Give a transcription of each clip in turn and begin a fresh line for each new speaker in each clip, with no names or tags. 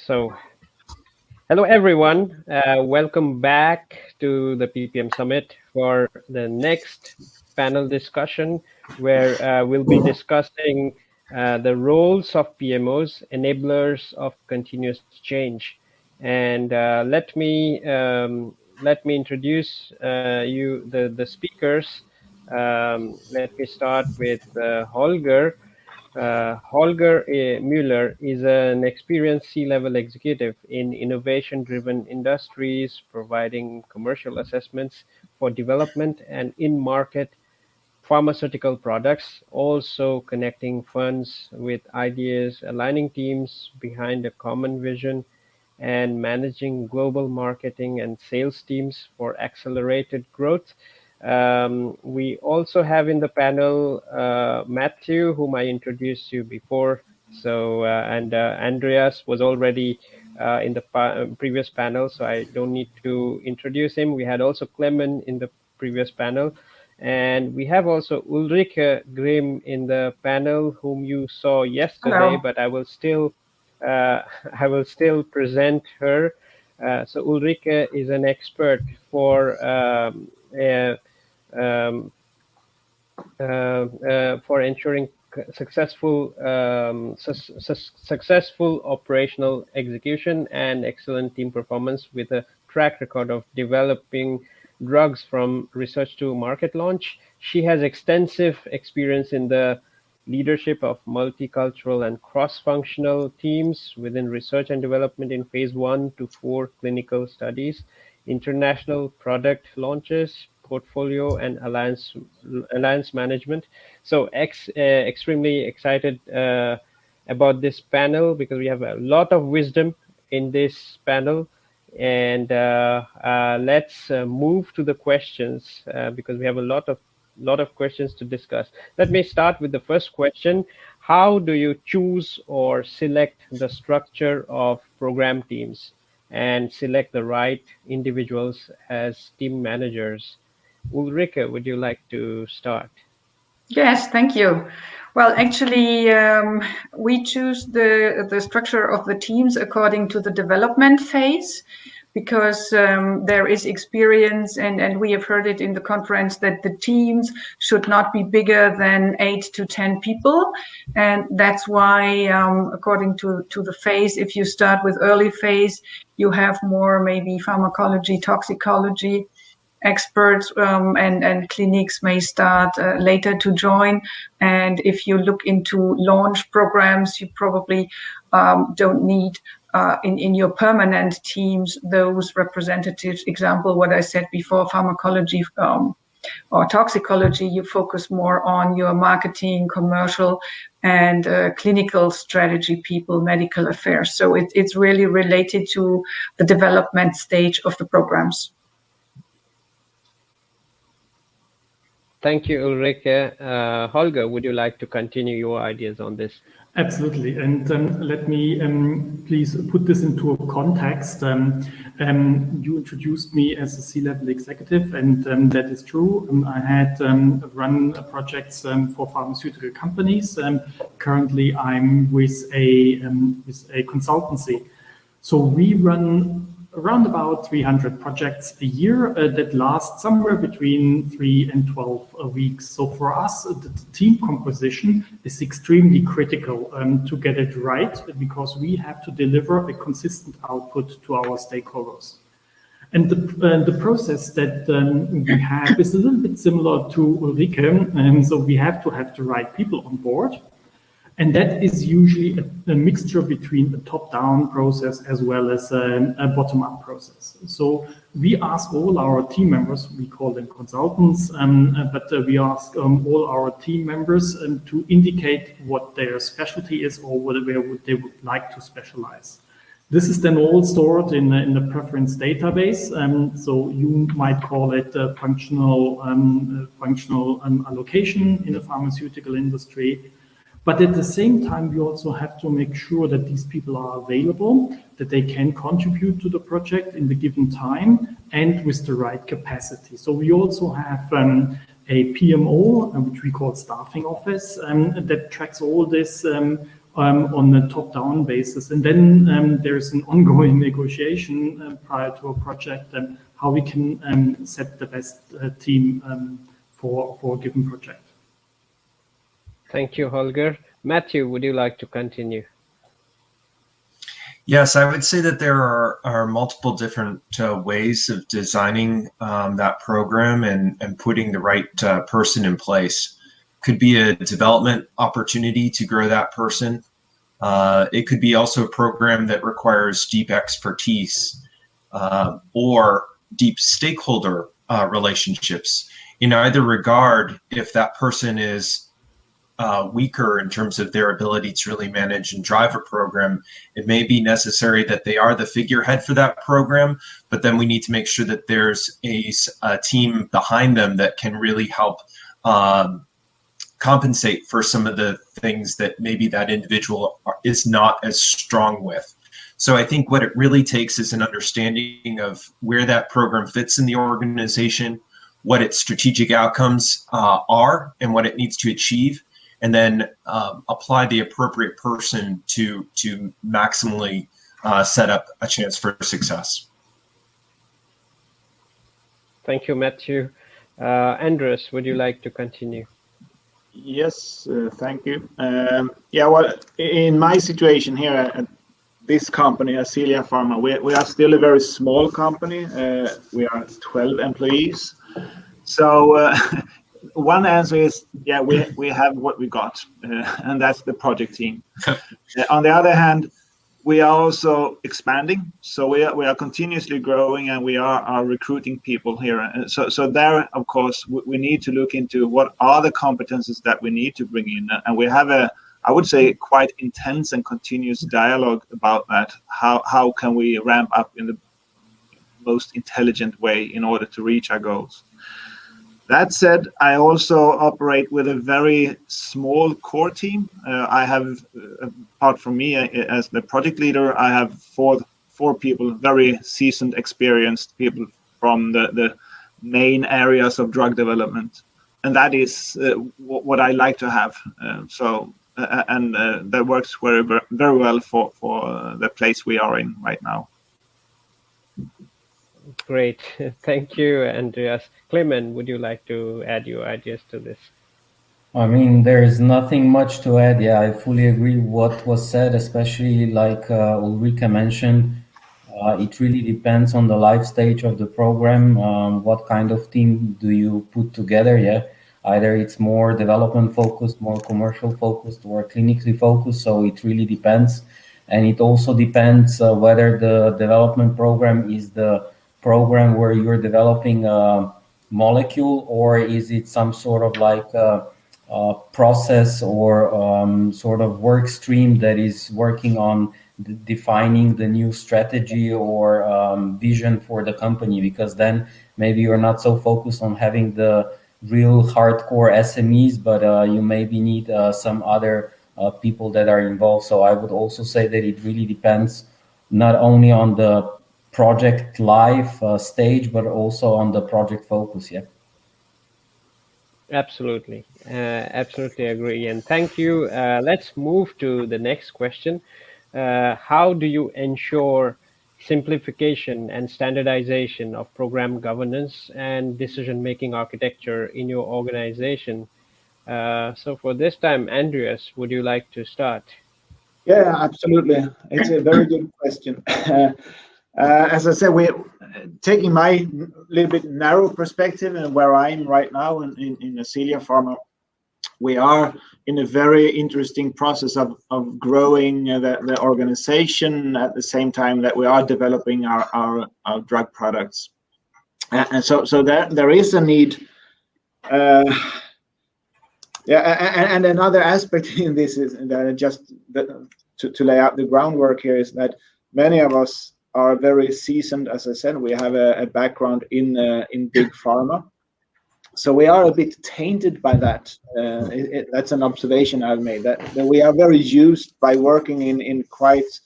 So, hello everyone. Welcome back to the PPM Summit for the next panel discussion, where we'll be discussing the roles of PMOs, enablers of continuous change. And let me introduce you the speakers. Let me start with Holger. Holger Müller is an experienced C-level executive in innovation-driven industries, providing commercial assessments for development and in-market pharmaceutical products, also connecting funds with ideas, aligning teams behind a common vision, and managing global marketing and sales teams for accelerated growth. We also have in the panel Matthew, whom I introduced you before. And Andreas was already in the previous panel, so I don't need to introduce him. We had also Klemen in the previous panel. And we have also Ulrike Grimm in the panel, whom you saw yesterday. Hello. But I will still present her. So Ulrike is an expert for ensuring successful operational execution and excellent team performance, with a track record of developing drugs from research to market launch. She has extensive experience in the leadership of multicultural and cross-functional teams within research and development in phase 1 to 4 clinical studies, international product launches, portfolio and alliance management. So extremely excited about this panel, because we have a lot of wisdom in this panel. And let's move to the questions, because we have a lot of questions to discuss. Let me start with the first question. How do you choose or select the structure of program teams and select the right individuals as team managers? Ulrike, would you like to start?
Yes, thank you. Well, actually, we choose the structure of the teams according to the development phase, because there is experience, and we have heard it in the conference, that the teams should not be bigger than 8 to 10 people. And that's why, according to the phase, if you start with early phase, you have more maybe pharmacology, toxicology experts, and clinics may start later to join. And if you look into launch programs, you probably don't need in your permanent teams those representatives. Example, what I said before, pharmacology or toxicology, you focus more on your marketing, commercial, and clinical strategy people, medical affairs. So it's really related to the development stage of the programs.
Thank you, Ulrike. Holger, would you like to continue your ideas on this?
Absolutely. And let me please put this into a context. You introduced me as a C-level executive, and that is true. I had run projects for pharmaceutical companies. Currently, I'm with a consultancy. So we run around about 300 projects a year that last somewhere between 3 and 12 weeks. So for us, the team composition is extremely critical to get it right, because we have to deliver a consistent output to our stakeholders. And the process that we have is a little bit similar to Ulrike, and so we have to have the right people on board. And that is usually a mixture between a top-down process as well as a bottom-up process. So we ask all our team members, we call them consultants, but we ask all our team members to indicate what their specialty is, or where they would like to specialize. This is then all stored in the preference database. So you might call it functional allocation in the pharmaceutical industry. But at the same time, we also have to make sure that these people are available, that they can contribute to the project in the given time and with the right capacity. So we also have a PMO, which we call staffing office, that tracks all this on a top-down basis. And then there's an ongoing negotiation prior to a project how we can set the best team for a given project.
Thank you, Holger. Matthew, would you like to continue?
Yes, I would say that there are multiple different ways of designing that program and putting the right person in place. Could be a development opportunity to grow that person. It could be also a program that requires deep expertise or deep stakeholder relationships. In either regard, if that person is weaker in terms of their ability to really manage and drive a program, it may be necessary that they are the figurehead for that program, but then we need to make sure that there's a team behind them that can really help compensate for some of the things that maybe that individual is not as strong with. So I think what it really takes is an understanding of where that program fits in the organization, what its strategic outcomes are, and what it needs to achieve, and then apply the appropriate person to maximally set up a chance for success.
Thank you, Matthew. Andreas, would you like to continue?
Yes, thank you. Yeah, well, in my situation here at this company, Ascelia Pharma, we are still a very small company. We are 12 employees. So one answer is, yeah, we have what we got, and that's the project team. On the other hand, we are also expanding, so we are continuously growing, and we are recruiting people here. And so there, of course, we need to look into what are the competences that we need to bring in, and we have I would say, quite intense and continuous dialogue about that. How can we ramp up in the most intelligent way in order to reach our goals? That said, I also operate with a very small core team. I have, apart from me as the project leader, I have four people, very seasoned, experienced people from the main areas of drug development. And that is what I like to have. That works very, very well for the place we are in right now.
Great. Thank you, Andreas. Klemen, would you like to add your ideas to this?
I mean, there's nothing much to add. Yeah, I fully agree with what was said, especially like Ulrike mentioned. It really depends on the life stage of the program. What kind of team do you put together? Yeah, either it's more development focused, more commercial focused, or clinically focused. So it really depends. And it also depends whether the development program is the program where you're developing a molecule, or is it some sort of like a process or sort of work stream that is working on defining the new strategy or vision for the company, because then maybe you're not so focused on having the real hardcore SMEs, but you maybe need some other people that are involved. So I would also say that it really depends not only on the project life stage, but also on the project focus. Yeah.
Absolutely. Absolutely agree. And thank you. Let's move to the next question. How do you ensure simplification and standardization of program governance and decision-making architecture in your organization? So for this time, Andreas, would you like to start?
Yeah, absolutely. It's a very good question. As I said, we're taking my little bit narrow perspective and where I'm right now in Ascelia Pharma. We are in a very interesting process of growing the organization at the same time that we are developing our drug products. And so there is a need. And another aspect in this is that just to lay out the groundwork here is that many of us are very seasoned. As I said, we have a background in big pharma, so we are a bit tainted by that. That's an observation I've made, that we are very used by working in quite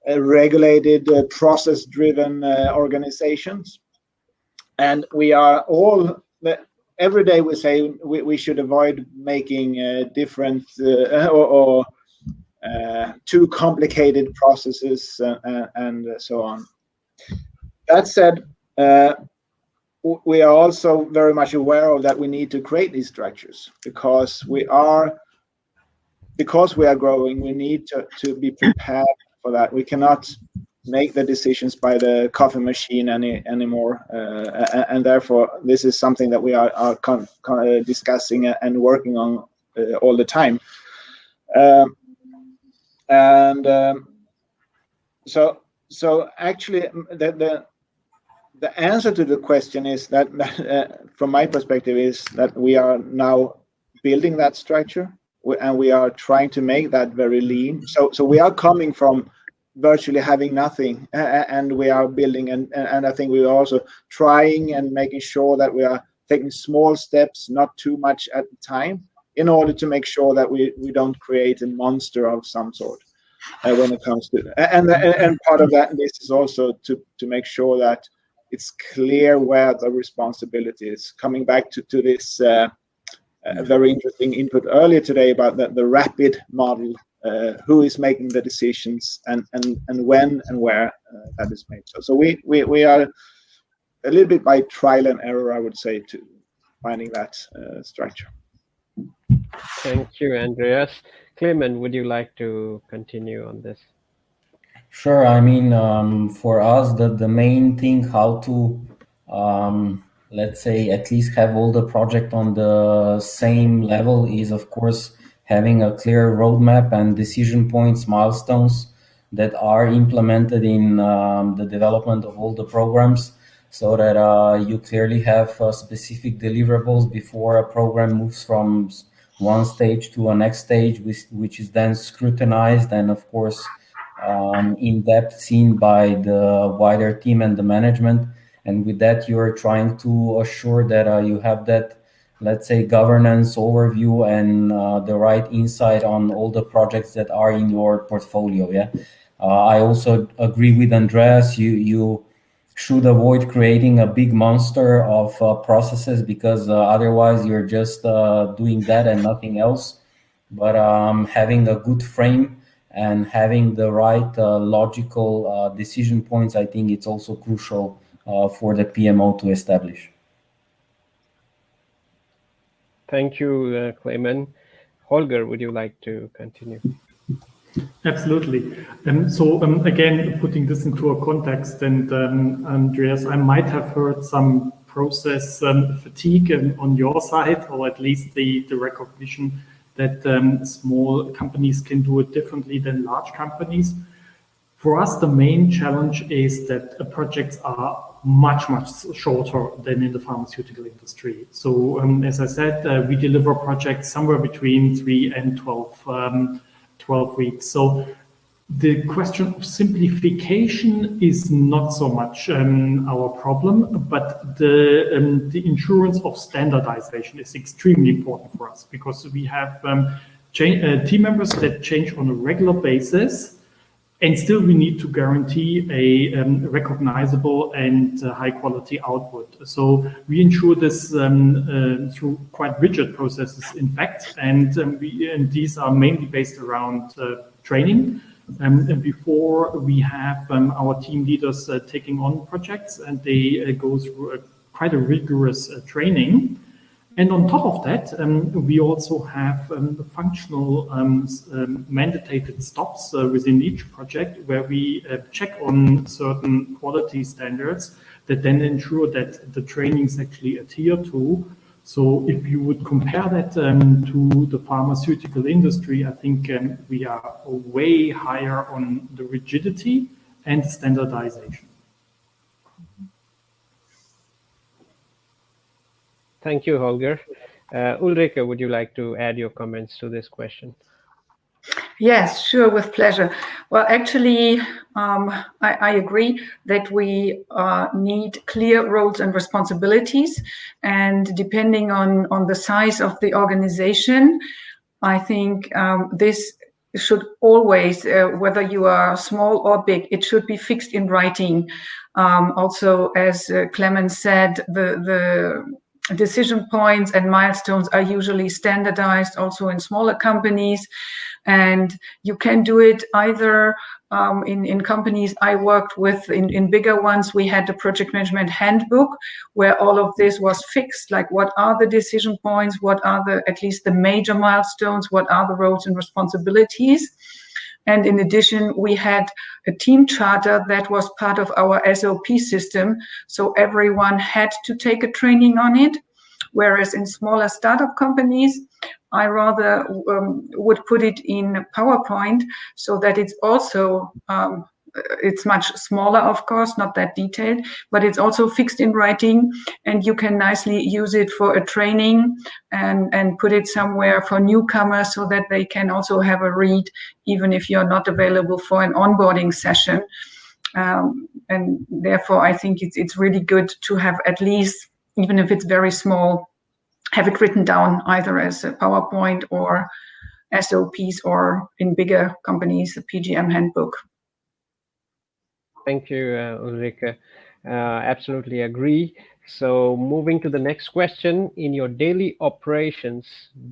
regulated, process-driven organizations, and we are all every day we say we should avoid making different or too complicated processes, and so on. That said, we are also very much aware of that we need to create these structures because we are growing. We need to be prepared for that. We cannot make the decisions by the coffee machine anymore, and therefore this is something that we are discussing and working on all the time. So actually the answer to the question is that from my perspective is that we are now building that structure, and we are trying to make that very lean. So we are coming from virtually having nothing, and we are building, and I think we are also trying and making sure that we are taking small steps, not too much at a time, in order to make sure that we don't create a monster of some sort when it comes to and part of that this is also to make sure that it's clear where the responsibility is. Coming back to this very interesting input earlier today about the rapid model, who is making the decisions and when and where that is made. So we are a little bit by trial and error, I would say, to finding that structure.
Thank you, Andreas. Klemen, would you like to continue on this?
Sure. I mean, for us, the main thing how to, let's say, at least have all the project on the same level is, of course, having a clear roadmap and decision points, milestones that are implemented in the development of all the programs, so that you clearly have specific deliverables before a program moves from one stage to a next stage, which is then scrutinized and, of course, in depth seen by the wider team and the management. And with that, you're trying to assure that you have that, let's say, governance overview and the right insight on all the projects that are in your portfolio. Yeah, I also agree with Andreas. You should avoid creating a big monster of processes, because otherwise you're just doing that and nothing else. But having a good frame and having the right logical decision points, I think it's also crucial for the PMO to establish.
Thank you, Klemen. Holger, would you like to continue?
Absolutely. Again, putting this into a context, and Andreas, I might have heard some process fatigue on your side, or at least the recognition that small companies can do it differently than large companies. For us, the main challenge is that projects are much shorter than in the pharmaceutical industry. So as I said, we deliver projects somewhere between 3 and 12 weeks. So the question of simplification is not so much our problem, but the insurance of standardization is extremely important for us, because we have team members that change on a regular basis, and still we need to guarantee a recognizable and high quality output. So we ensure this through quite rigid processes, in fact, and these are mainly based around training. And before we have our team leaders taking on projects, and they go through quite a rigorous training. And on top of that, we also have functional mandated stops within each project, where we check on certain quality standards that then ensure that the trainings actually adhere to. So if you would compare that to the pharmaceutical industry, I think we are way higher on the rigidity and standardization.
Thank you, Holger. Ulrike, would you like to add your comments to this question?
Yes, sure, with pleasure. Well, actually, I agree that we need clear roles and responsibilities, and depending on the size of the organization, I think this should always, whether you are small or big, it should be fixed in writing. Also, as Klemen said, the decision points and milestones are usually standardized also in smaller companies. And you can do it either in companies I worked with, in bigger ones, we had the project management handbook where all of this was fixed, like what are the decision points, what are at least the major milestones, what are the roles and responsibilities. And in addition, we had a team charter that was part of our SOP system. So everyone had to take a training on it. Whereas in smaller startup companies, I rather would put it in PowerPoint so that it's also, it's much smaller, of course, not that detailed, but it's also fixed in writing, and you can nicely use it for a training and put it somewhere for newcomers so that they can also have a read, even if you're not available for an onboarding session. And therefore, I think it's really good to have at least, even if it's very small, have it written down either as a PowerPoint or SOPs, or in bigger companies, a PGM handbook.
Thank you, Ulrike. Absolutely agree. So moving to the next question, in your daily operations,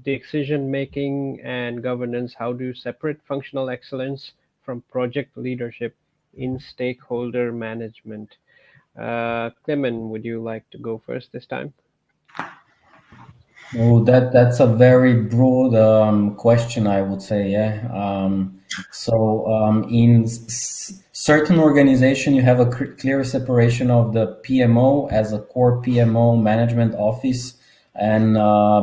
decision-making and governance, how do you separate functional excellence from project leadership in stakeholder management? Klemen, would you like to go first this time?
Oh, that's a very broad question, I would say. Yeah. In certain organization, you have a clear separation of the PMO as a core PMO management office, and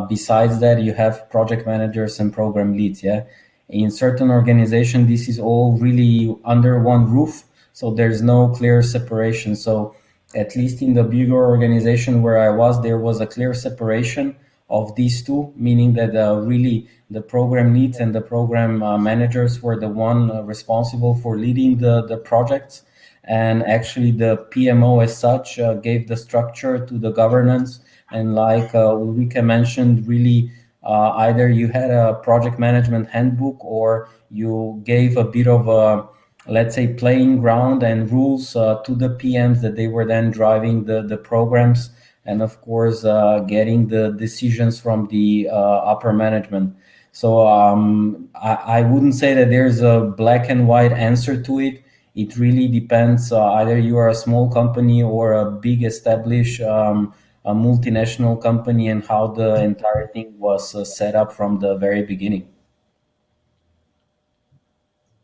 besides that, you have project managers and program leads. Yeah. In certain organization, this is all really under one roof, so there's no clear separation. So at least in the bigger organization where I was, there was a clear separation of these two, meaning that really the program leads and the program managers were the one responsible for leading the projects. And actually the PMO as such gave the structure to the governance. And like Ulrike mentioned, really either you had a project management handbook or you gave a bit of a, let's say, playing ground and rules to the PMs that they were then driving the programs, and of course getting the decisions from the upper management. So I wouldn't say that there's a black and white answer to it. It really depends. Either you are a small company or a big established a multinational company, and how the entire thing was set up from the very beginning.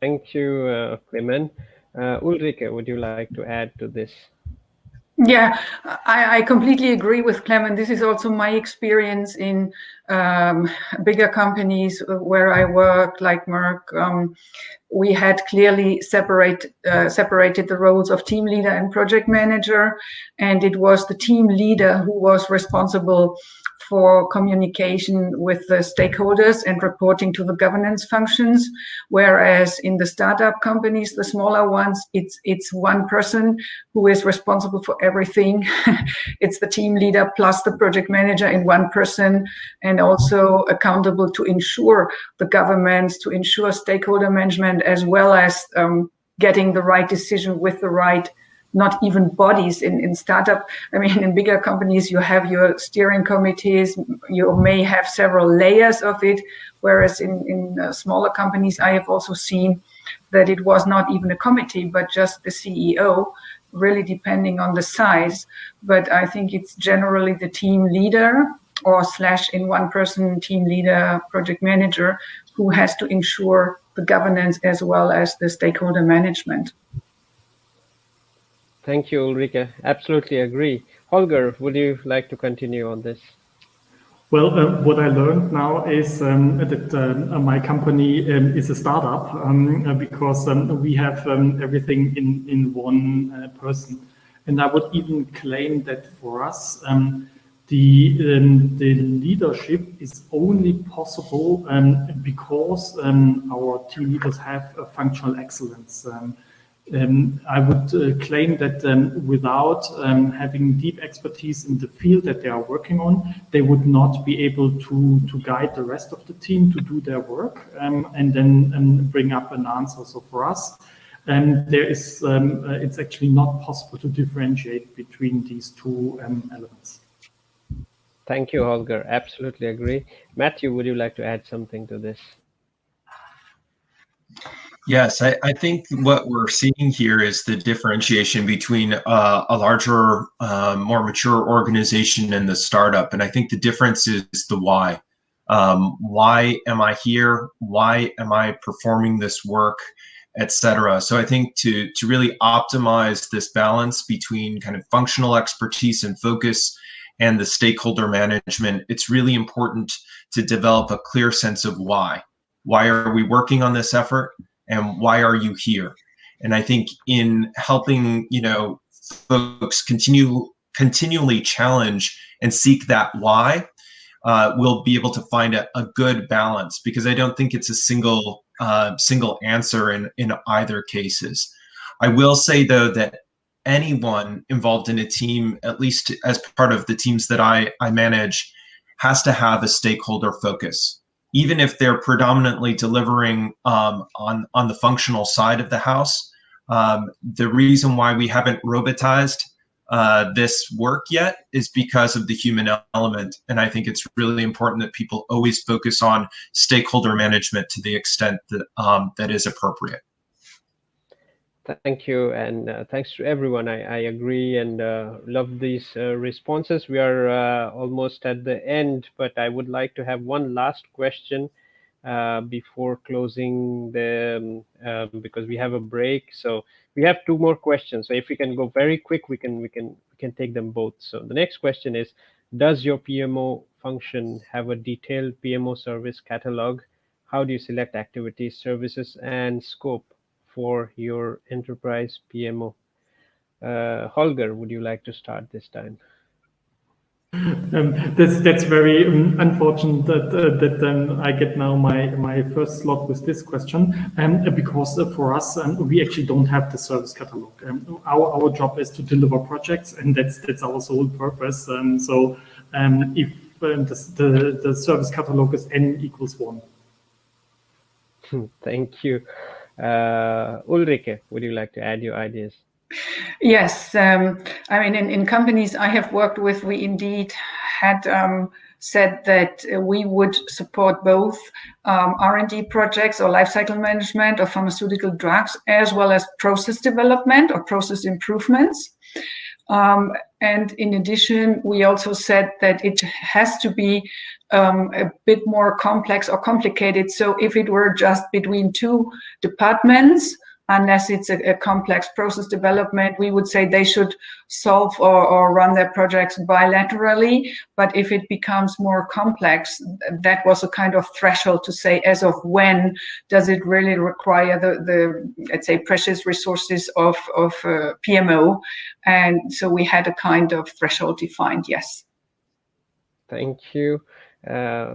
Thank you, Klemen. Ulrike, would you like to add to this?
Yeah, I completely agree with Klemen. This is also my experience in bigger companies where I work, like Merck. We had clearly separated the roles of team leader and project manager, and it was the team leader who was responsible for communication with the stakeholders and reporting to the governance functions. Whereas in the startup companies, the smaller ones, it's one person who is responsible for everything. It's the team leader plus the project manager in one person, and also accountable to ensure the governance, to ensure stakeholder management, as well as getting the right decision with the right, not even bodies in startup. I mean, in bigger companies, you have your steering committees, you may have several layers of it, whereas in smaller companies, I have also seen that it was not even a committee, but just the CEO, really depending on the size. But I think it's generally the team leader or / in one person team leader, project manager, who has to ensure the governance as well as the stakeholder management.
Thank you, Ulrike. Absolutely agree. Holger, would you like to continue on this?
Well, what I learned now is that my company is a startup because we have everything in one person. And I would even claim that for us, the leadership is only possible because our team leaders have a functional excellence. I would claim that without having deep expertise in the field that they are working on, they would not be able to guide the rest of the team to do their work and then bring up an answer. So for us, it's actually not possible to differentiate between these two elements.
Thank you, Holger. Absolutely agree. Matthew, would you like to add something to this?
Yes, I think what we're seeing here is the differentiation between a larger, more mature organization and the startup. And I think the difference is the why. Why am I here? Why am I performing this work, etc. So I think to really optimize this balance between kind of functional expertise and focus and the stakeholder management, it's really important to develop a clear sense of why. Why are we working on this effort? And why are you here? And I think in helping, folks continually challenge and seek that why, we'll be able to find a good balance, because I don't think it's a single answer in either cases. I will say, though, that anyone involved in a team, at least as part of the teams that I manage, has to have a stakeholder focus. Even if they're predominantly delivering on the functional side of the house, the reason why we haven't robotized this work yet is because of the human element. And I think it's really important that people always focus on stakeholder management to the extent that that is appropriate.
Thank you, and thanks to everyone. I agree and love these responses. We are almost at the end, but I would like to have one last question before closing the because we have a break. So we have two more questions. So if we can go very quick, we can take them both. So the next question is: does your PMO function have a detailed PMO service catalog? How do you select activities, services, and scope for your enterprise PMO? Holger, would you like to start this time?
That's very unfortunate that I get now my first slot with this question, because for us we actually don't have the service catalog. Our job is to deliver projects, and that's our sole purpose. So if the service catalog is n equals 1.
Thank you. Ulrike, would you like to add your ideas?
Yes, I mean, in companies I have worked with, we indeed had said that we would support both R&D projects or lifecycle management of pharmaceutical drugs, as well as process development or process improvements. And in addition, we also said that it has to be a bit more complex or complicated. So if it were just between two departments, unless it's a complex process development, we would say they should solve or run their projects bilaterally. But if it becomes more complex, that was a kind of threshold to say, as of when does it really require the let's say, precious resources of PMO? And so we had a kind of threshold defined, yes.
Thank you.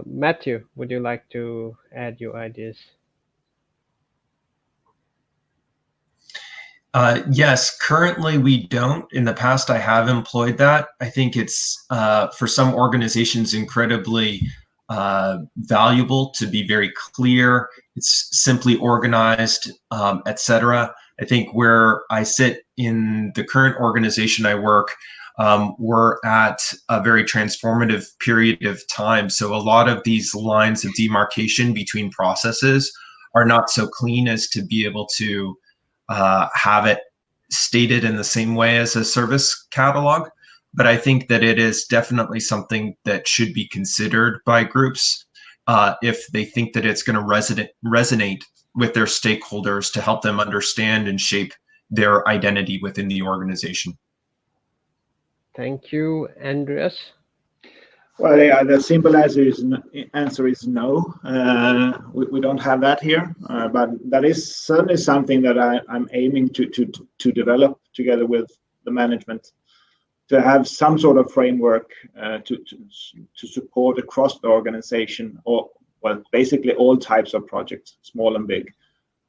Matthew, would you like to add your ideas?
Yes, currently we don't. In the past, I have employed that. I think it's, for some organizations, incredibly valuable to be very clear. It's simply organized, etc. I think where I sit in the current organization I work, we're at a very transformative period of time. So a lot of these lines of demarcation between processes are not so clean as to be able to have it stated in the same way as a service catalog. But I think that it is definitely something that should be considered by groups if they think that it's going to resonate with their stakeholders to help them understand and shape their identity within the organization.
Thank you, Andreas.
Well, yeah, the simple answer is no. We don't have that here, but that is certainly something that I'm aiming to develop together with the management, to have some sort of framework to support across the organization, or well, basically all types of projects, small and big.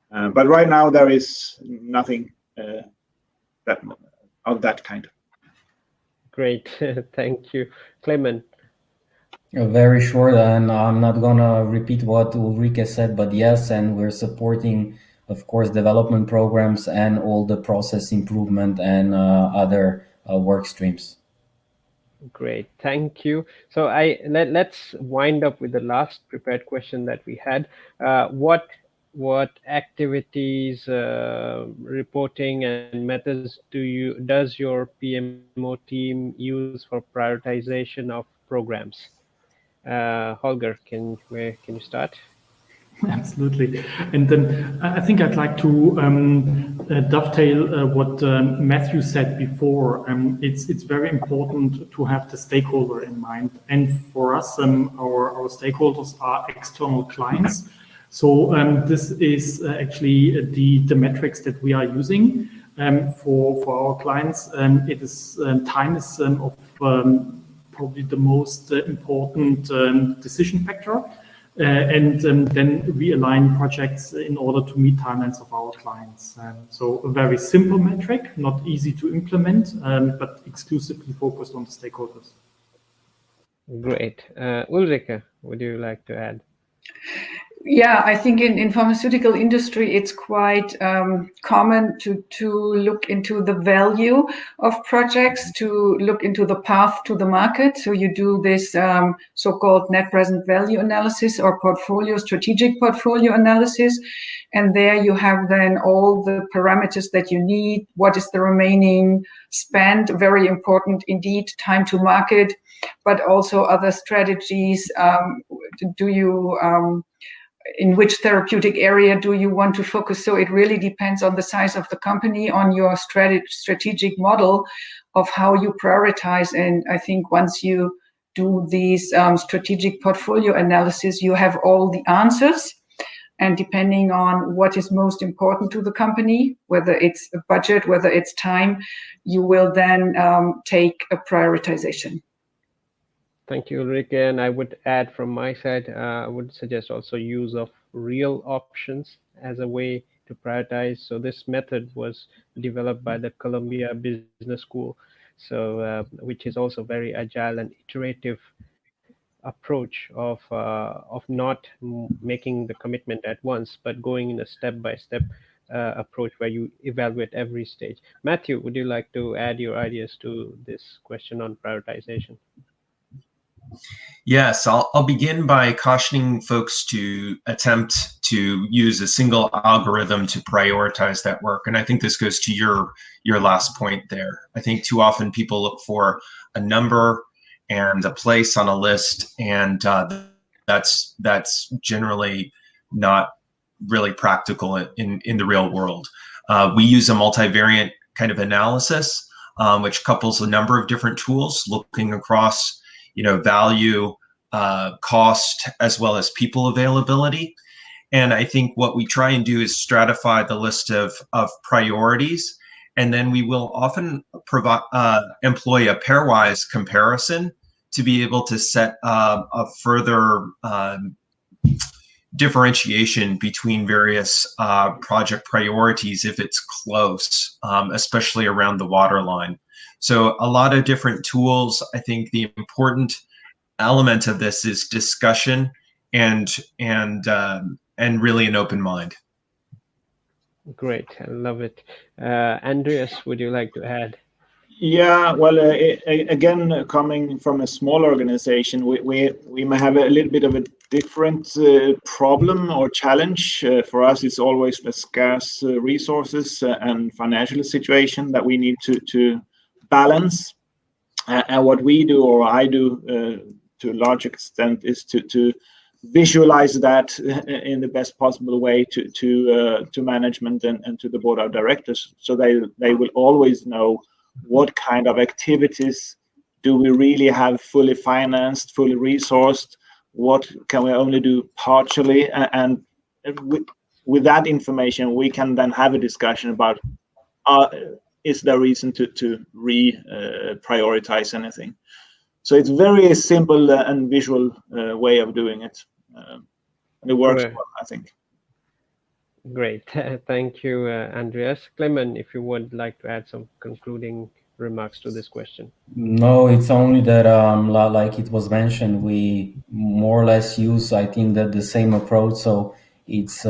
But right now there is nothing of that kind.
Great, thank you, Klemen.
Very short, and I'm not gonna repeat what Ulrike said, but yes, and we're supporting, of course, development programs and all the process improvement and other work streams.
Great, thank you. So let's wind up with the last prepared question that we had. What activities, reporting, and methods does your PMO team use for prioritization of programs? Holger, can you start?
Absolutely. And then I think I'd like to dovetail what Matthew said before. It's very important to have the stakeholder in mind. And for us, our stakeholders are external clients. So this is actually the metrics that we are using for our clients. It is time is of probably the most important decision factor. And then we align projects in order to meet timelines of our clients. So a very simple metric, not easy to implement, but exclusively focused on the stakeholders.
Great. Ulrike, would you like to add?
Yeah, I think in pharmaceutical industry, it's quite common to look into the value of projects, to look into the path to the market. So you do this so-called net present value analysis or strategic portfolio analysis. And there you have then all the parameters that you need. What is the remaining spend? Very important indeed, time to market, but also other strategies. In which therapeutic area do you want to focus? So it really depends on the size of the company, on your strategic model of how you prioritize. And I think once you do these strategic portfolio analysis, you have all the answers. And depending on what is most important to the company, whether it's a budget, whether it's time, you will then take a prioritization.
Thank you, Ulrike. And I would add from my side, I would suggest also use of real options as a way to prioritize. So this method was developed by the Columbia Business School, so which is also very agile and iterative approach of not making the commitment at once, but going in a step-by-step approach where you evaluate every stage. Matthew, would you like to add your ideas to this question on prioritization?
Yes, I'll begin by cautioning folks to attempt to use a single algorithm to prioritize that work. And I think this goes to your last point there. I think too often people look for a number and a place on a list, and that's generally not really practical in the real world. We use a multivariate kind of analysis, which couples a number of different tools looking across value, cost, as well as people availability. And I think what we try and do is stratify the list of priorities, and then we will often employ a pairwise comparison to be able to set a further differentiation between various project priorities if it's close, especially around the waterline. So a lot of different tools. I think the important element of this is discussion and really an open mind.
Great, I love it. Andreas, would you like to add?
Yeah, well, again, coming from a small organization, we may have a little bit of a different problem or challenge. For us, it's always the scarce resources and financial situation that we need to balance. And what we do, or I do to a large extent, is to visualize that in the best possible way to management and to the board of directors, so they will always know what kind of activities do we really have fully financed, fully resourced, what can we only do partially, and with that information we can then have a discussion about is there reason to prioritize anything. So it's very simple and visual way of doing it, and it works well, I think.
Great, thank you, Andreas. Klemen, if you would like to add some concluding remarks to this question.
No, it's only that, like it was mentioned, we more or less use, I think, that the same approach. So it's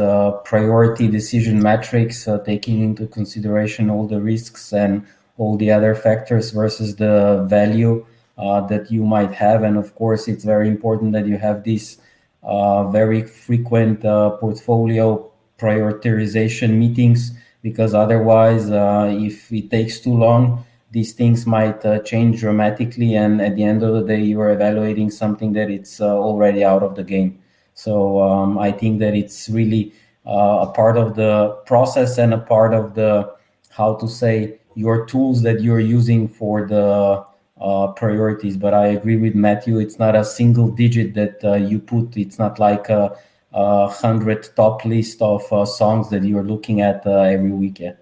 priority decision matrix, taking into consideration all the risks and all the other factors versus the value that you might have. And of course, it's very important that you have this very frequent portfolio prioritization meetings, because otherwise, if it takes too long, these things might change dramatically, and at the end of the day, you are evaluating something that it's already out of the game. So I think that it's really a part of the process and a part of the, how to say, your tools that you're using for the priorities. But I agree with Matthew, it's not a single digit that you put. It's not like a 100 top list of songs that you're looking at every weekend.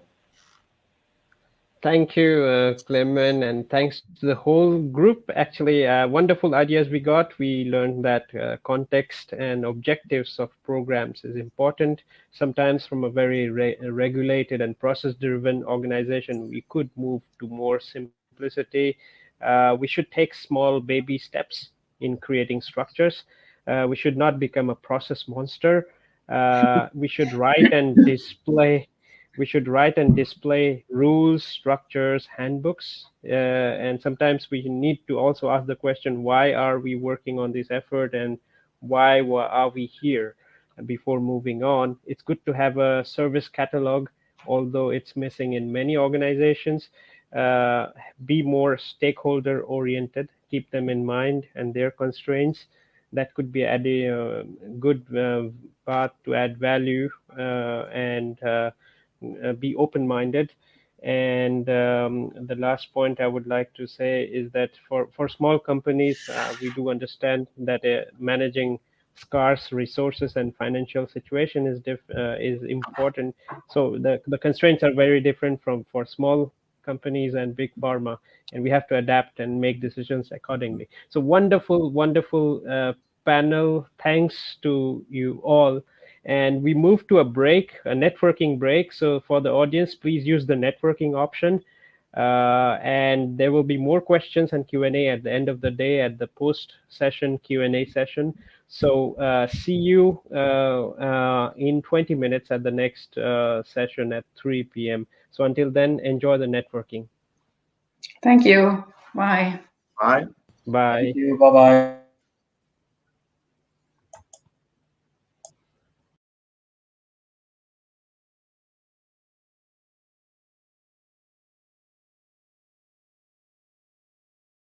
Thank you, Klemen, and thanks to the whole group. Actually, wonderful ideas we got. We learned that context and objectives of programs is important. Sometimes from a very regulated and process-driven organization, we could move to more simplicity. We should take small baby steps in creating structures. We should not become a process monster. We should write and display rules, structures, handbooks, and sometimes we need to also ask the question, why are we working on this effort, and why are we here? And before moving on, it's good to have a service catalog, although it's missing in many organizations. Be more stakeholder oriented, keep them in mind and their constraints. That could be a good path to add value, and be open-minded. And the last point I would like to say is that for small companies, we do understand that managing scarce resources and financial situation is important. So the constraints are very different for small companies and big pharma, and we have to adapt and make decisions accordingly. So wonderful panel. Thanks to you all. And we move to a break, a networking break. So for the audience, please use the networking option. And there will be more questions and Q&A at the end of the day at the post-session Q&A session. So see you in 20 minutes at the next session at 3 p.m. So until then, enjoy the networking.
Thank you. Bye.
Bye.
Bye.
Thank you. Bye-bye.